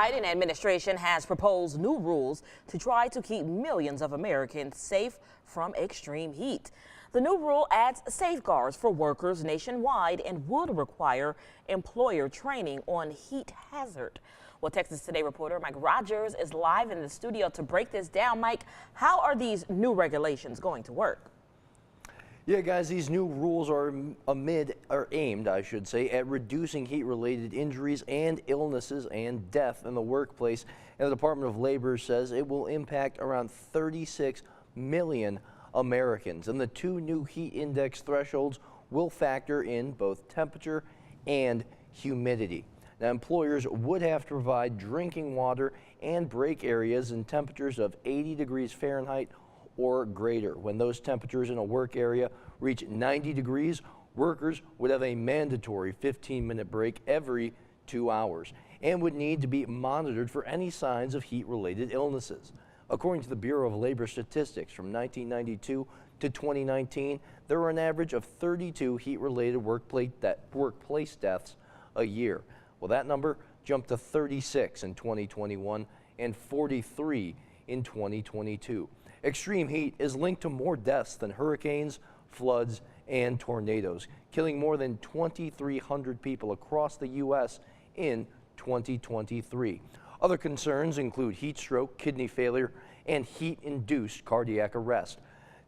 Biden administration has proposed new rules to try to keep millions of Americans safe from extreme heat. The new rule adds safeguards for workers nationwide and would require employer training on heat hazard. Well, Texas Today reporter Mike Rogers is live in the studio to break this down. Mike, how are these new regulations going to work? Yeah, guys, these new rules are aimed, I should say, at reducing heat-related injuries and illnesses and death in the workplace. And the Department of Labor says it will impact around 36 million Americans. And the two new heat index thresholds will factor in both temperature and humidity. Now, employers would have to provide drinking water and break areas in temperatures of 80 degrees Fahrenheit or greater. When those temperatures in a work area reach 90 degrees, workers would have a mandatory 15-minute break every 2 hours and would need to be monitored for any signs of heat-related illnesses. According to the Bureau of Labor Statistics, from 1992 to 2019, there were an average of 32 heat-related workplace deaths a year. Well, that number jumped to 36 in 2021 and 43 in 2022. Extreme heat is linked to more deaths than hurricanes, floods, and tornadoes, killing more than 2,300 people across the U.S. in 2023. Other concerns include heat stroke, kidney failure, and heat-induced cardiac arrest.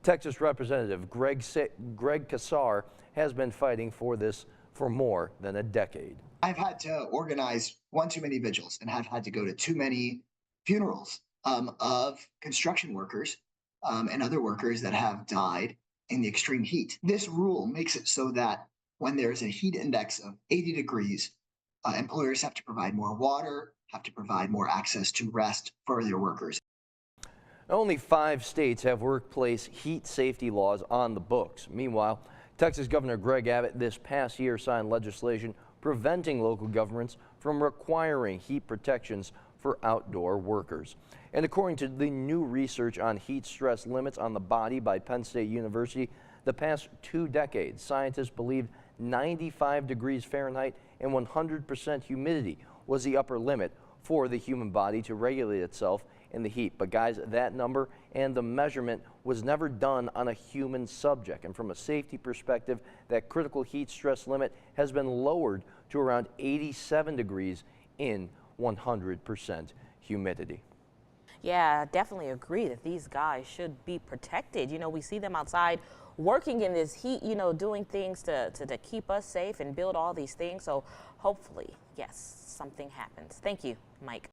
Texas Representative Greg Casar has been fighting for this for more than a decade. I've had to organize one too many vigils and have had to go to too many funerals of construction workers and other workers that have died in the extreme heat. This rule makes it so that when there's a heat index of 80 degrees, employers have to provide more water, have to provide more access to rest for their workers. Only 5 states have workplace heat safety laws on the books. Meanwhile, Texas Governor Greg Abbott this past year signed legislation preventing local governments from requiring heat protections for outdoor workers. And according to the new research on heat stress limits on the body by Penn State University, the past 2 decades, scientists believed 95 degrees Fahrenheit and 100% humidity was the upper limit for the human body to regulate itself in the heat. But guys, that number and the measurement was never done on a human subject. And from a safety perspective, that critical heat stress limit has been lowered to around 87 degrees in 100% humidity. Yeah, definitely agree that these guys should be protected. You know, we see them outside working in this heat, you know, doing things to keep us safe and build all these things. So hopefully, yes, something happens. Thank you, Mike.